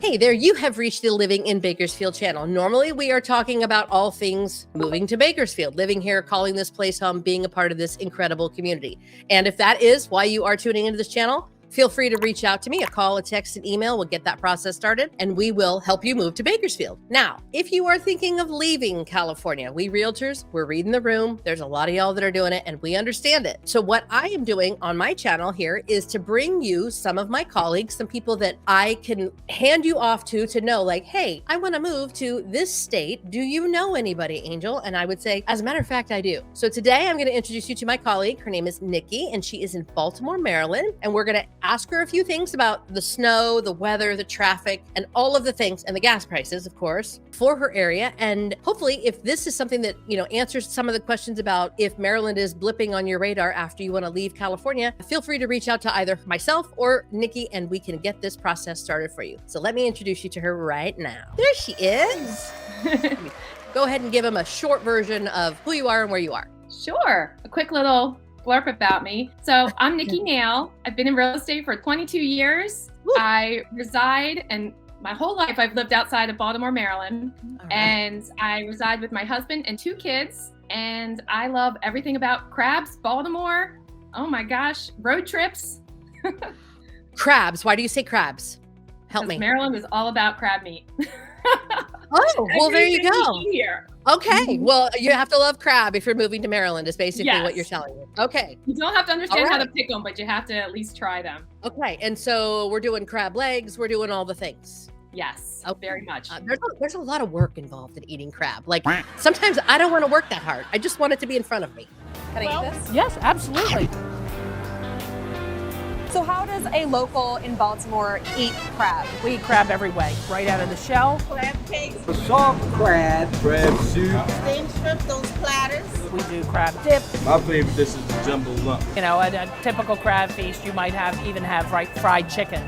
Hey there, you have reached the Living in Bakersfield channel. Normally, we are talking about all things moving to Bakersfield, living here, calling this place home, being a part of this incredible community. And if that is why you are tuning into this channel, feel free to reach out to me. A call, a text, an email. We'll get that process started and we will help you move to Bakersfield. Now, if you are thinking of leaving California, we realtors, we're reading the room. There's a lot of y'all that are doing it and we understand it. So what I am doing on my channel here is to bring you some of my colleagues, some people that I can hand you off to know like, hey, I want to move to this state. Do you know anybody, Angel? And I would say, as a matter of fact, I do. So today I'm going to introduce you to my colleague. Her name is Nikki and she is in Baltimore, Maryland. And we're going to ask her a few things about the snow, the weather, the traffic, and all of the things, and the gas prices, of course, for her area. And hopefully, if this is something that, answers some of the questions about if Maryland is blipping on your radar after you want to leave California, feel free to reach out to either myself or Nikki, and we can get this process started for you. So let me introduce you to her right now. There she is. Go ahead and give them a short version of who you are and where you are. Sure. A quick little blurb about me. So I'm Nikki Nail. I've been in real estate for 22 years. Woo. I reside, and my whole life I've lived outside of Baltimore, Maryland. Right. And I reside with my husband and 2 kids. And I love everything about crabs, Baltimore. Oh my gosh, road trips. Crabs. Why do you say crabs? Help me. Maryland is all about crab meat. Oh, well, there you go. Here. Okay. Well, you have to love crab if you're moving to Maryland is basically what you're telling me. Okay. You don't have to understand how to pick them, but you have to at least try them. Okay. And so we're doing crab legs. We're doing all the things. Yes, very much. There's a lot of work involved in eating crab. Like sometimes I don't want to work that hard. I just want it to be in front of me. Can I eat this? Yes, absolutely. So how does a local in Baltimore eat crab? We eat crab every way, right out of the shell. Crab cakes. Soft crab. Crab soup. Steamed shrimp, those platters. We do crab dip. My favorite dish is the jumbo lump. At a typical crab feast, you might even have fried chicken,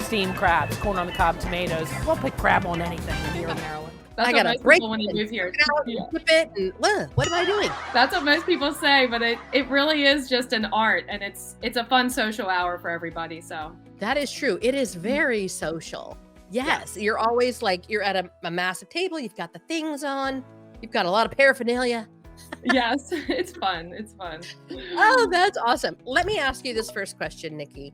steamed crabs, corn on the cob tomatoes. We'll put crab on anything here in Maryland. That's what most people when they move here. Flip it and, what am I doing? That's what most people say, but it really is just an art, and it's a fun social hour for everybody. So that is true. It is very social. Yes, you're always like you're at a massive table. You've got the things on. You've got a lot of paraphernalia. Yes, it's fun. It's fun. Oh, that's awesome. Let me ask you this first question, Nikki.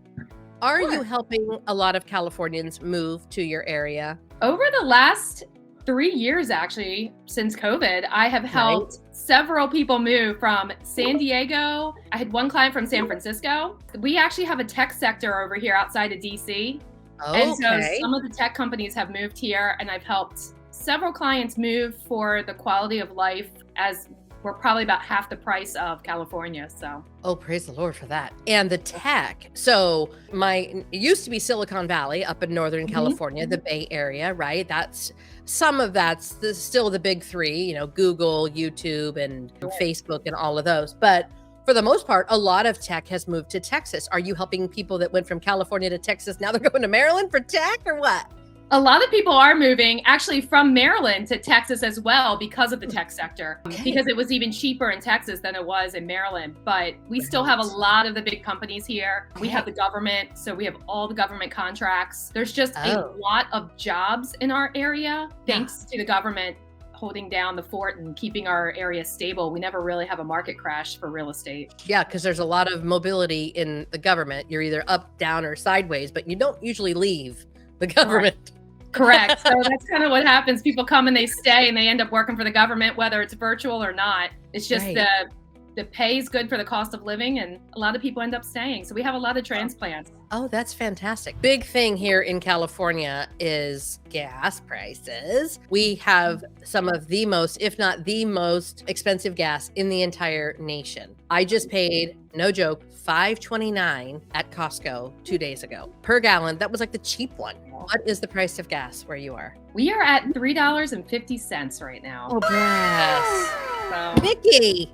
Are you helping a lot of Californians move to your area? Over the last 3 years, actually, since COVID, I have helped several people move from San Diego. I had one client from San Francisco. We actually have a tech sector over here outside of DC. Okay. And so some of the tech companies have moved here, and I've helped several clients move for the quality of life, as we're probably about half the price of California. So, oh, praise the Lord for that. And the tech. So it used to be Silicon Valley up in Northern California, the Bay Area, right? That's still the big 3, Google, YouTube, and Facebook and all of those. But for the most part, a lot of tech has moved to Texas. Are you helping people that went from California to Texas? Now they're going to Maryland for tech or what? A lot of people are moving actually from Maryland to Texas as well because of the tech sector, because it was even cheaper in Texas than it was in Maryland. But we still have a lot of the big companies here. We have the government, so we have all the government contracts. There's just a lot of jobs in our area, thanks to the government holding down the fort and keeping our area stable. We never really have a market crash for real estate. Yeah, because there's a lot of mobility in the government. You're either up, down, or sideways, but you don't usually leave the government. Correct. So that's kind of what happens. People come and they stay and they end up working for the government, whether it's virtual or not. It's just the pay is good for the cost of living, and a lot of people end up staying. So we have a lot of transplants. Oh, that's fantastic. Big thing here in California is gas prices. We have some of the most, if not the most expensive gas in the entire nation. I just paid, no joke, $5.29 at Costco 2 days ago per gallon. That was like the cheap one. What is the price of gas where you are? We are at $3.50 right now. Oh, bless. So. Nikki,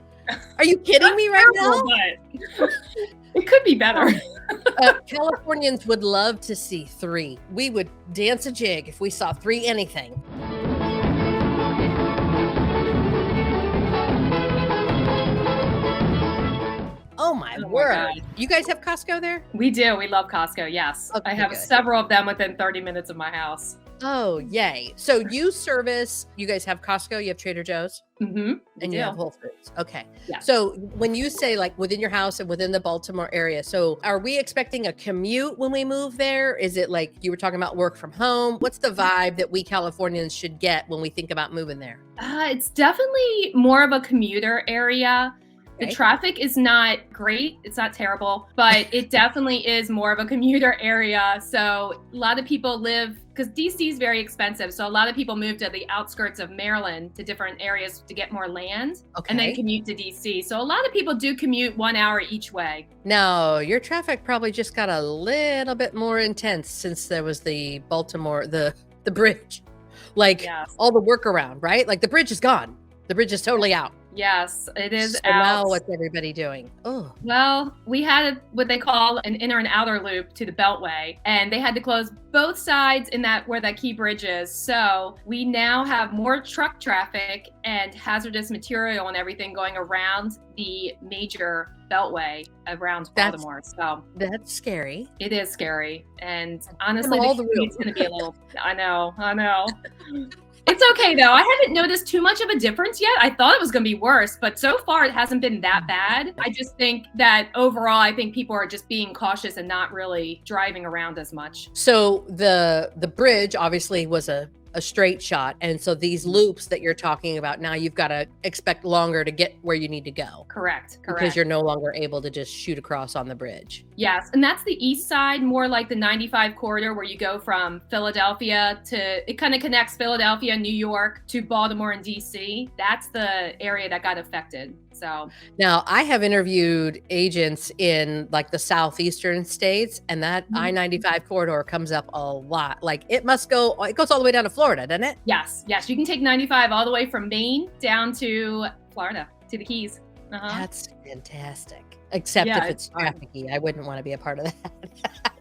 are you kidding me right now? It could be better. Californians would love to see 3. We would dance a jig if we saw 3 anything. Oh my word. You guys have Costco there? We do. We love Costco. Yes. Okay, I have good. several of them within 30 minutes of my house. Oh, yay. So you guys have Costco, you have Trader Joe's, and you have Whole Foods. Okay. Yeah. So when you say like within your house and within the Baltimore area, so are we expecting a commute when we move there? Is it like you were talking about work from home? What's the vibe that we Californians should get when we think about moving there? It's definitely more of a commuter area. The Okay. traffic is not great. It's not terrible, but it definitely is more of a commuter area. So a lot of people live, because DC is very expensive. So a lot of people move to the outskirts of Maryland to different areas to get more land and then Okay. commute to DC. So a lot of people do commute 1 hour each way. Now, your traffic probably just got a little bit more intense since there was the Baltimore, the bridge, like Yes. all the workaround, right? Like the bridge is gone. The bridge is totally out. Yes, it is So out. now what's everybody doing? Oh, Well, we had what they call an inner and outer loop to the Beltway, and they had to close both sides in that where that key bridge is. So we now have more truck traffic and hazardous material and everything going around the major Beltway around That's- Baltimore. So that's scary. it is scary. And honestly, all the the commute's going to be a little, I know. It's okay though. I haven't noticed too much of a difference yet. I thought it was going to be worse, but so far it hasn't been that bad. I just think that overall, I think people are just being cautious and not really driving around as much. So the bridge obviously was a straight shot, and so these loops that you're talking about now, you've got to expect longer to get where you need to go Correct. because you're no longer able to just shoot across on the bridge. Yes, and that's the east side, more like the 95 corridor where you go from Philadelphia to, it kind of connects Philadelphia, New York to Baltimore and DC. That's the area that got affected. So Now, I have interviewed agents in like the southeastern states, and that I-95 corridor comes up a lot. Like it goes all the way down to Florida, doesn't it? yes, you can take 95 all the way from Maine down to Florida, to the Keys. That's fantastic. Except Yeah, if it's it's fun. trafficy. I wouldn't want to be a part of that.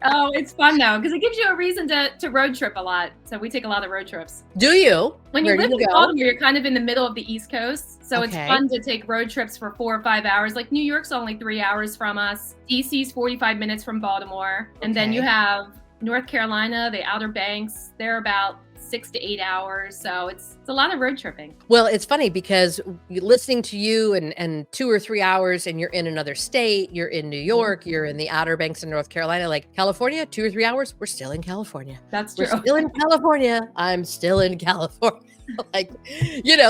Oh, it's fun though, because it gives you a reason to road trip a lot. So we take a lot of road trips. Do you? When you Where live do in you go? Baltimore, you're kind of in the middle of the East Coast. So it's Okay. fun to take road trips for 4 or 5 hours. Like New York's only 3 hours from us. DC's 45 minutes from Baltimore. And then you Okay. have North Carolina, the Outer Banks. They're about 6 to 8 hours. So it's a lot of road tripping. Well, it's funny because listening to you and 2 or 3 hours and you're in another state, you're in New York, you're in the Outer Banks in North Carolina, like California, 2 or 3 hours, we're still in California. That's We're true. still in California. I'm still in California. Like,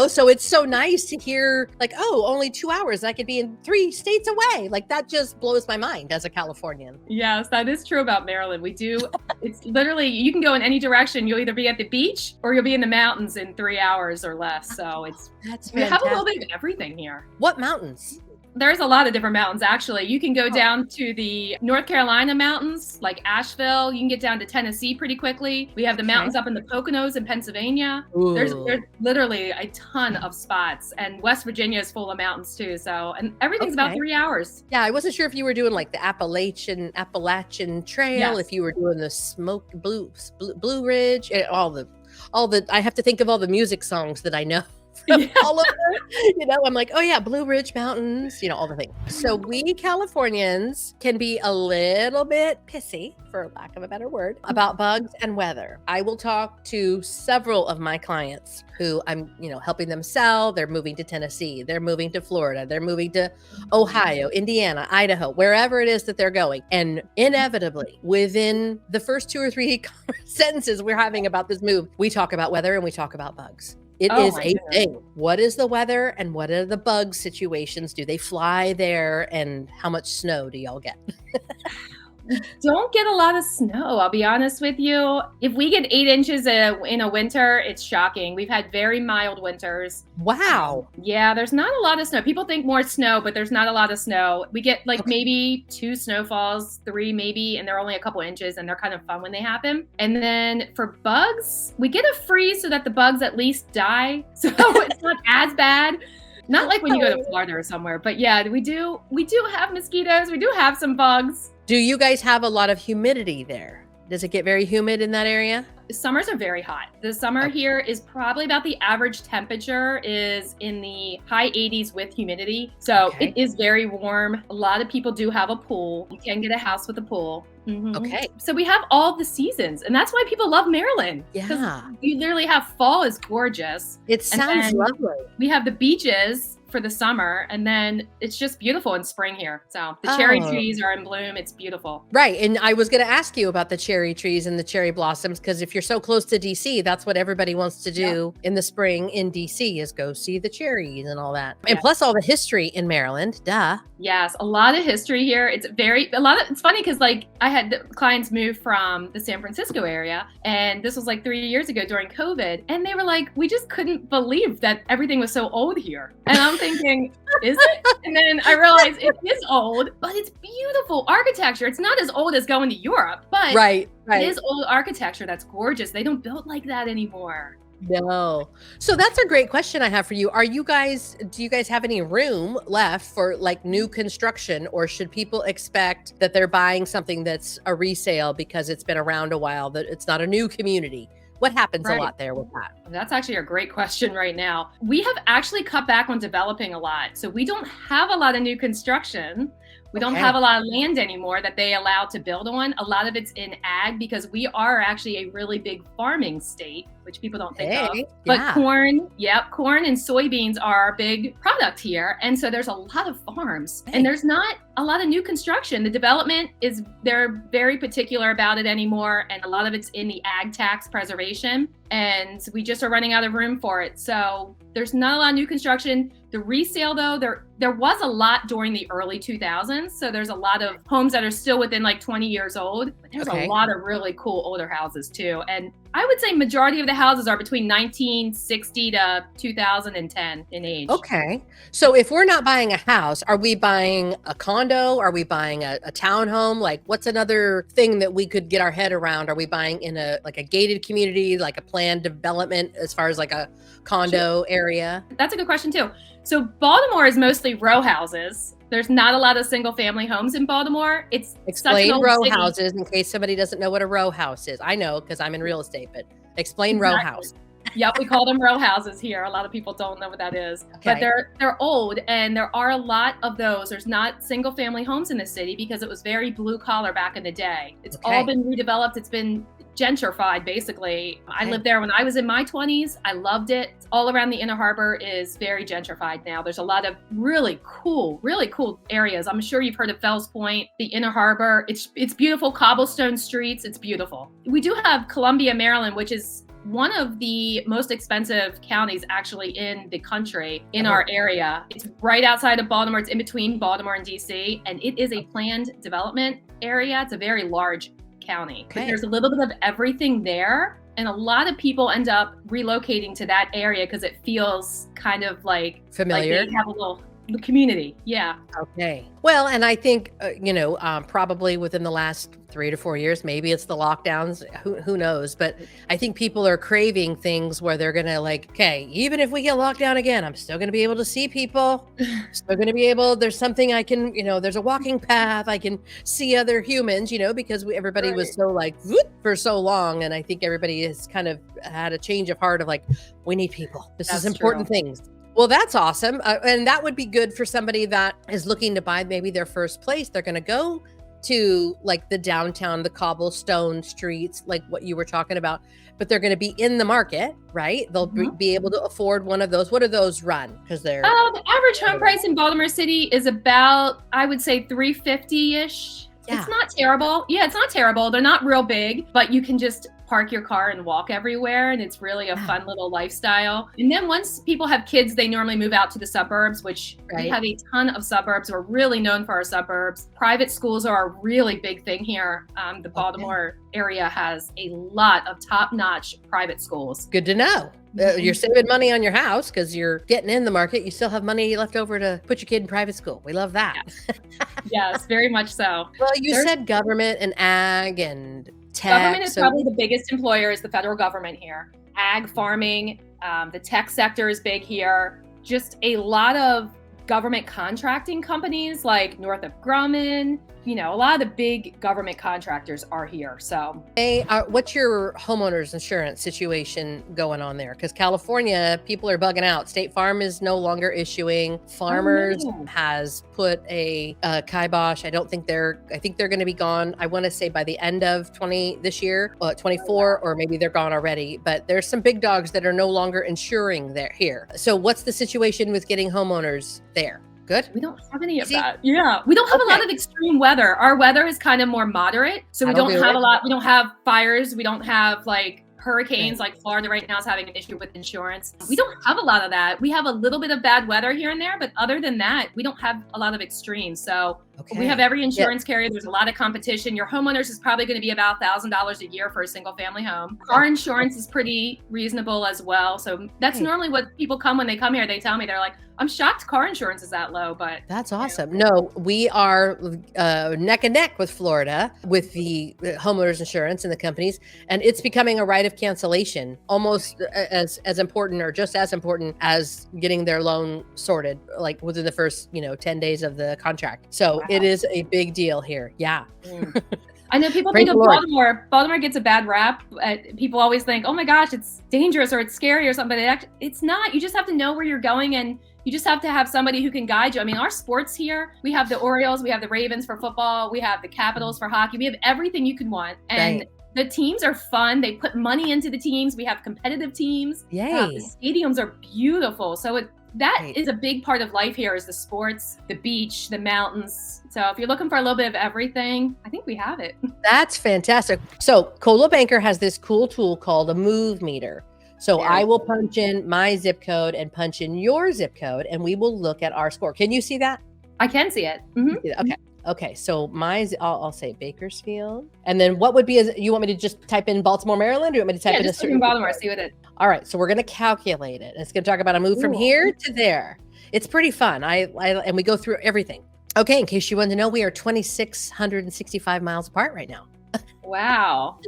so it's so nice to hear like, oh, only 2 hours. I could be in 3 states away. Like that just blows my mind as a Californian. Yes, that is true about Maryland. We do. It's literally, you can go in any direction. You'll either be at the beach or you'll be in the mountains in 3 hours or less. So That's we have a little fantastic. bit of everything here. What mountains? There's a lot of different mountains, actually. You can go down to the North Carolina mountains, like Asheville. You can get down to Tennessee pretty quickly. We have the mountains up in the Poconos in Pennsylvania. There's Ooh. literally a ton of spots. And West Virginia is full of mountains too. So, and everything's about Okay. 3 hours. Yeah, I wasn't sure if you were doing like the Appalachian Trail, Yes. if you were doing the Blue Ridge, all the I have to think of all the music songs that I know. From Yeah. all of them, I'm like, oh yeah, Blue Ridge Mountains, all the things. So we Californians can be a little bit pissy, for lack of a better word, about bugs and weather. I will talk to several of my clients who I'm, helping them sell. They're moving to Tennessee. They're moving to Florida. They're moving to Ohio, Indiana, Idaho, wherever it is that they're going. And inevitably, within the first 2 or 3 sentences we're having about this move, we talk about weather and we talk about bugs. It Oh is my a goodness. thing. What is the weather and what are the bug situations? Do they fly there? And how much snow do y'all get? Don't get a lot of snow, I'll be honest with you. If we get 8 inches in a winter, it's shocking. We've had very mild winters. Wow. Yeah, there's not a lot of snow. People think more snow, but there's not a lot of snow. We get like maybe 2 snowfalls, 3 maybe, and they're only a couple inches and they're kind of fun when they happen. And then for bugs, we get a freeze so that the bugs at least die. So it's not as bad. Not like when you go to Florida or somewhere, but yeah, we do have mosquitoes. We do have some bugs. Do you guys have a lot of humidity there? Does it get very humid in that area? Summers are very hot. The summer here is probably about the average temperature is in the high 80s with humidity. So it is very warm. A lot of people do have a pool. You can get a house with a pool. Okay. So we have all the seasons, and that's why people love Maryland. Yeah. You literally have fall is gorgeous. It sounds lovely. We have the beaches for the summer, and then it's just beautiful in spring here. So the cherry trees are in bloom. It's beautiful. Right. And I was going to ask you about the cherry trees and the cherry blossoms, because if you're so close to DC, that's what everybody wants to do in the spring in DC is go see the cherries and all that. And plus all the history in Maryland. Duh. Yes, a lot of history here. It's funny because like I had the clients move from the San Francisco area, and this was like 3 years ago during COVID, and they were like, we just couldn't believe that everything was so old here. And I'm thinking, is it? And then I realized it is old, but it's beautiful architecture. It's not as old as going to Europe, but it is old architecture that's gorgeous. They don't build like that anymore. No. So that's a great question I have for you. Do you guys have any room left for like new construction, or should people expect that they're buying something that's a resale because it's been around a while, that it's not a new community? What happens a lot there with that? That's actually a great question right now. We have actually cut back on developing a lot. So we don't have a lot of new construction. We don't have a lot of land anymore that they allow to build on. A lot of it's in ag because we are actually a really big farming state, which people don't think of. But corn and soybeans are our big product here. And so there's a lot of farms and there's not a lot of new construction. The development they're very particular about it anymore. And a lot of it's in the ag tax preservation. And we just are running out of room for it. So there's not a lot of new construction. The resale though, there was a lot during the early 2000s. So there's a lot of homes that are still within like 20 years old. But there's a lot of really cool older houses too. And I would say majority of the houses are between 1960 to 2010 in age. Okay. So if we're not buying a house, are we buying a condo? Are we buying a townhome? Like what's another thing that we could get our head around? Are we buying in a gated community, like a planned development as far as like a condo area? That's a good question too. So Baltimore is mostly row houses. There's not a lot of single family homes in Baltimore. Explain row houses in case somebody doesn't know what a row house is. I know because I'm in real estate, but explain row house. Yep, we call them row houses here. A lot of people don't know what that is, but they're old, and there are a lot of those. There's not single family homes in the city because it was very blue collar back in the day. It's all been redeveloped. It's been gentrified, basically. I lived there when I was in my 20s. I loved it. All around the Inner Harbor is very gentrified now. There's a lot of really cool areas. I'm sure you've heard of Fells Point, the Inner Harbor. It's beautiful cobblestone streets. It's beautiful. We do have Columbia, Maryland, which is one of the most expensive counties actually in the country in our area. It's right outside of Baltimore. It's in between Baltimore and DC, and it is a planned development area. It's a very large county. But there's a little bit of everything there. And a lot of people end up relocating to that area because it feels kind of like familiar. Like they have a little community. Yeah. Okay. Well, and I think, probably within the last 3 to 4 years, maybe it's the lockdowns, who knows? But I think people are craving things where they're going to even if we get locked down again, I'm still going to be able to see people. Still going to be able, there's something I can, there's a walking path. I can see other humans, because everybody was so whoop, for so long. And I think everybody has kind of had a change of heart of we need people. This is important things. Well, that's awesome. And that would be good for somebody that is looking to buy maybe their first place. They're going to go to the downtown, the cobblestone streets, like what you were talking about, but they're going to be in the market, right? They'll be able to afford one of those. What do those run? Because they're the average home price in Baltimore City is about, I would say, $350-ish. Yeah. It's not terrible. Yeah, it's not terrible. They're not real big, but you can just park your car and walk everywhere. And it's really a fun little lifestyle. And then once people have kids, they normally move out to the suburbs, which we have a ton of suburbs. We're really known for our suburbs. Private schools are a really big thing here. The Baltimore area has a lot of top-notch private schools. Good to know. You're saving money on your house because you're getting in the market. You still have money left over to put your kid in private school. We love that. Yes, very much so. Well, you said government and ag and tech. Government is probably the biggest employer is the federal government here. Ag, farming, the tech sector is big here. Just a lot of government contracting companies like Northrop Grumman, a lot of the big government contractors are here. So Hey, what's your homeowners insurance situation going on there? Because California, people are bugging out. State Farm is no longer issuing. Farmers has put a kibosh. I think they're going to be gone. I want to say by the end of this year, 24, or maybe they're gone already. But there's some big dogs that are no longer insuring here. So what's the situation with getting homeowners there? Good. We don't have any of that. Yeah. We don't have a lot of extreme weather. Our weather is kind of more moderate. So we don't have a lot. We don't have fires. We don't have like hurricanes like Florida right now is having an issue with insurance. We don't have a lot of that. We have a little bit of bad weather here and there, but other than that, we don't have a lot of extremes. So we have every insurance carrier. There's a lot of competition. Your homeowners is probably going to be about $1,000 a year for a single family home. Our insurance is pretty reasonable as well. So that's normally what people come when they come here. They tell me, they're like, I'm shocked car insurance is that low, but that's awesome. No, we are neck and neck with Florida with the homeowners insurance and the companies, and it's becoming a right of cancellation, almost as important or just as important as getting their loan sorted, like within the first 10 days of the contract. So it is a big deal here. Yeah. I know people think of Baltimore. Baltimore gets a bad rap. People always think, oh my gosh, it's dangerous or it's scary or something. But it's not. You just have to know where you're going, and you just have to have somebody who can guide you. I mean, our sports here, we have the Orioles, we have the Ravens for football, we have the Capitals for hockey. We have everything you could want. And the teams are fun. They put money into the teams. We have competitive teams. Yay. The stadiums are beautiful. So that is a big part of life here, is the sports, the beach, the mountains. So if you're looking for a little bit of everything, I think we have it. That's fantastic. So Coldwell Banker has this cool tool called a move meter. So I will punch in my zip code and punch in your zip code, and we will look at our score. Can you see that? I can see it. Mm-hmm. Okay. So I'll say Bakersfield. And then what would be, you want me to just type in Baltimore, Maryland? Or you want me to type in a certain Baltimore, see what it is. All right. So we're going to calculate it. It's going to talk about a move from here to there. It's pretty fun. And we go through everything. Okay. In case you wanted to know, we are 2,665 miles apart right now. Wow.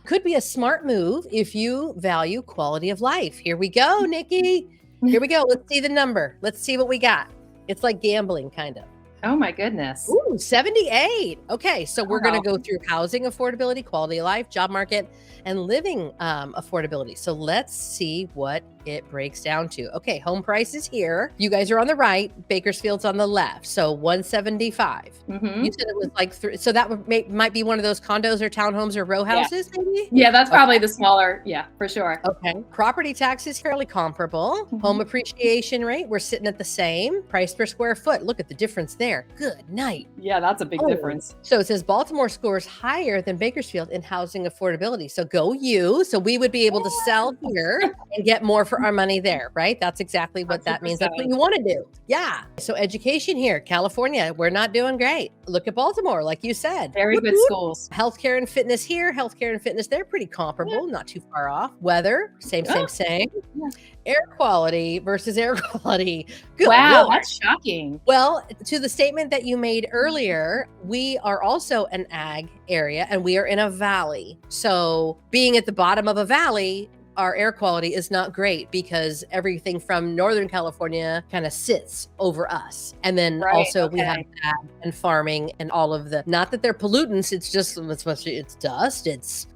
Could be a smart move if you value quality of life. Here we go, Nikki. Here we go. Let's see the number. Let's see what we got. It's like gambling, kind of. Oh my goodness. Ooh, 78. Okay, so we're going to go through housing affordability, quality of life, job market, and living affordability. So let's see what it breaks down to. Okay, home prices here. You guys are on the right. Bakersfield's on the left. So 175. Mm-hmm. You said it was like so that might be one of those condos or townhomes or row houses, maybe? Yeah, that's probably the smaller. Yeah, for sure. Okay. Property taxes fairly comparable. Mm-hmm. Home appreciation rate, we're sitting at the same. Price per square foot. Look at the difference there. Good night. Yeah, that's a big difference. So it says Baltimore scores higher than Bakersfield in housing affordability. So go you. So we would be able to sell here and get more for our money there, right? That's exactly what that means. That's what you want to do. Yeah. So education here, California, we're not doing great. Look at Baltimore, like you said. Very good schools. Healthcare and fitness here, healthcare and fitness there, pretty comparable, not too far off. Weather, same. Yeah. Air quality versus air quality. Good wow, Lord. That's shocking. Well, to the statement that you made earlier, we are also an ag area and we are in a valley. So being at the bottom of a valley, our air quality is not great because everything from Northern California kind of sits over us. And then we have ag and farming and all of the, not that they're pollutants, it's just, it's dust, it's,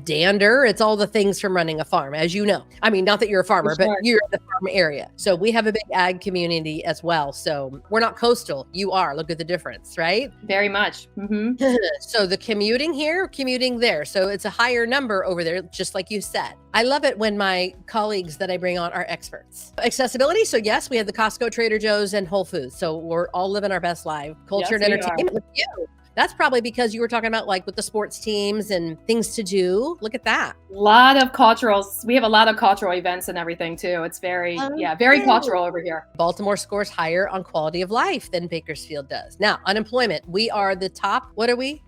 dander, it's all the things from running a farm, as you know. I mean, not that you're a farmer, but you're in the farm area. So we have a big ag community as well. So we're not coastal. You are. Look at the difference, right? Very much. Mm-hmm. So the commuting here, commuting there. So it's a higher number over there, just like you said. I love it when my colleagues that I bring on are experts. Accessibility. So yes, we have the Costco, Trader Joe's, and Whole Foods. So we're all living our best life. Culture and entertainment with you. That's probably because you were talking about like with the sports teams and things to do. Look at that. We have a lot of cultural events and everything too. It's very cultural over here. Baltimore scores higher on quality of life than Bakersfield does. Now, unemployment. We are the top. What are we?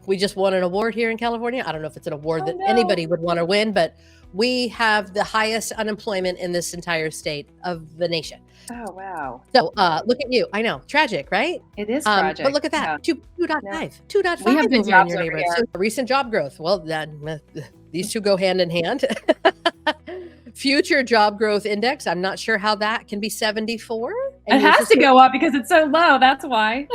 We just won an award here in California. I don't know if it's an award that anybody would want to win, but we have the highest unemployment in this entire state of the nation. Oh, wow. So look at you. I know. Tragic, right? It is tragic. But look at that. 2.5. 2.5 we have good over jobs in your over neighborhood. So recent job growth. Well, these two go hand in hand. Future job growth index. I'm not sure how that can be 74. It has to go up because it's so low. That's why.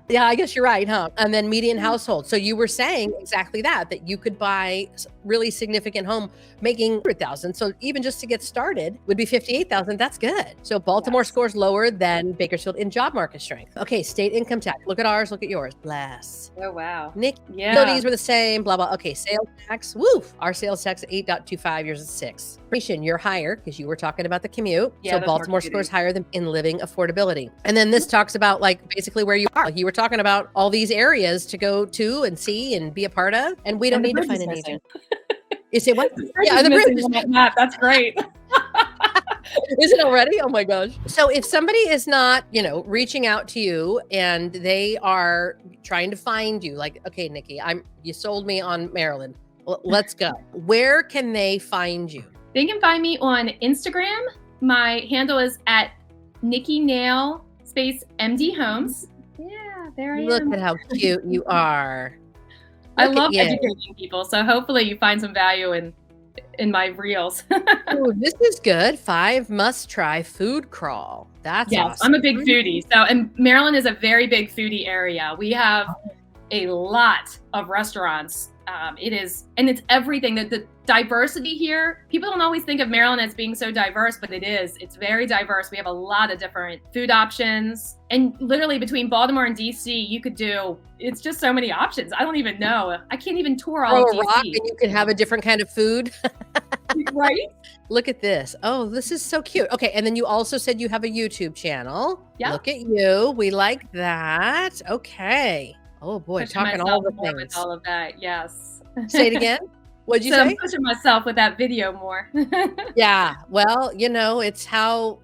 Yeah, I guess you're right, huh? And then median household. So you were saying exactly that you could buy really significant home making 100,000. So even just to get started would be 58,000. That's good. So Baltimore scores lower than Bakersfield in job market strength. Okay, state income tax. Look at ours, look at yours. Bless. Oh, wow. Nick, Yeah. utilities were the same, blah, blah. Okay, sales tax. Woo! Our sales tax at 8.25, yours is 6. You're higher because you were talking about the commute. Yeah, So that's more Baltimore commuting. scores higher than in living affordability. And then this talks about like basically where you are. Like you were talking about all these areas to go to and see and be a part of. And we don't And the need to bridge find is an missing. agent. You say what? Yeah, the the bridge missing is on that map. That's great. Is it already? Oh my gosh. So if somebody is not, reaching out to you and they are trying to find you, like, okay, Nikki, you sold me on Maryland. Let's go. Where can they find you? They can find me on Instagram. My handle is at Nikki Nail space MD Homes. Yeah, there I am. Look at how cute you are. I Look at love you. educating people, so hopefully you find some value in my reels. Ooh, this is good. 5 must-try food crawl. That's Yes, awesome. I'm a big foodie. So, and Maryland is a very big foodie area. We have a lot of restaurants. It's everything. The diversity here, people don't always think of Maryland as being so diverse, but it is. It's very diverse. We have a lot of different food options. And literally between Baltimore and DC, it's just so many options. I don't even know. I can't even tour all Throw of a rock DC. and you can have a different kind of food. Right? Look at this. Oh, this is so cute. Okay. And then you also said you have a YouTube channel. Yeah. Look at you. We like that. Okay. Oh boy, Pushing talking myself all the more things. with all of that. Yes. Say it again. What'd you So say? I'm pushing myself with that video more. Yeah. Well, it's how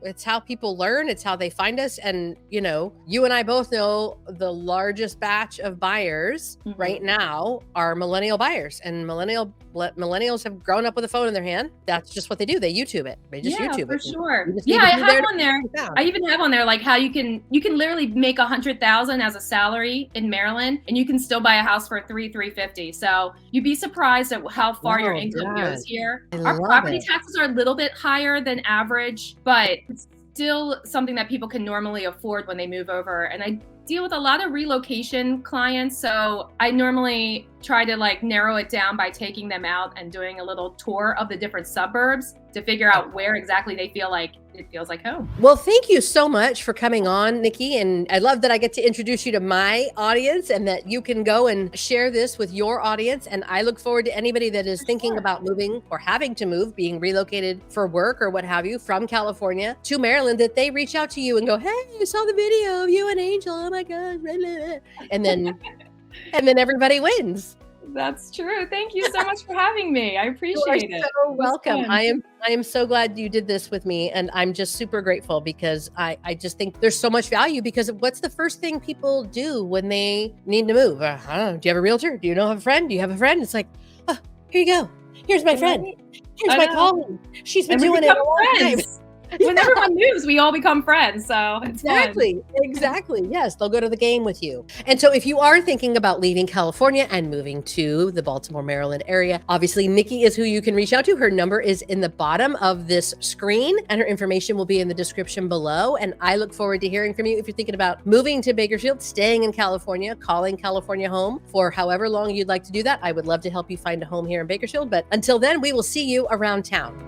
people learn. It's how they find us. And, you and I both know the largest batch of buyers Mhm. right now are millennial buyers, and millennials have grown up with a phone in their hand. That's just what they do. They YouTube it. They just Yeah, YouTube for it. sure. You just Yeah, need to I be have there to on there. be found. I even have on there like how you can literally make 100,000 as a salary in Maryland, and you can still buy a house for $350. So you'd be surprised at how far your Oh, income God. goes here. I Our love property it. taxes are a little bit higher than average, but it's still something that people can normally afford when they move over. And I deal with a lot of relocation clients, so I normally try to narrow it down by taking them out and doing a little tour of the different suburbs to figure out where exactly they feel like it feels like home. Well, thank you so much for coming on, Nikki. And I love that I get to introduce you to my audience and that you can go and share this with your audience. And I look forward to anybody that is thinking about moving or having to move, being relocated for work or what have you from California to Maryland, that they reach out to you and go, hey, I saw the video of you and Angel. Oh my gosh. And then everybody wins. That's true. Thank you so much for having me. I appreciate it. You are so welcome. I am so glad you did this with me, and I'm just super grateful because I just think there's so much value. Because what's the first thing people do when they need to move? I don't know. Do you have a realtor? Do you know a friend? Do you have a friend? It's like, oh, here you go. Here's my friend. Here's my colleague. She's been doing it a long time. When everyone moves, we all become friends. So it's fun. Exactly. Yes, they'll go to the game with you. And so if you are thinking about leaving California and moving to the Baltimore, Maryland area, obviously Nikki is who you can reach out to. Her number is in the bottom of this screen, and her information will be in the description below. And I look forward to hearing from you if you're thinking about moving to Bakersfield, staying in California, calling California home for however long you'd like to do that. I would love to help you find a home here in Bakersfield. But until then, we will see you around town.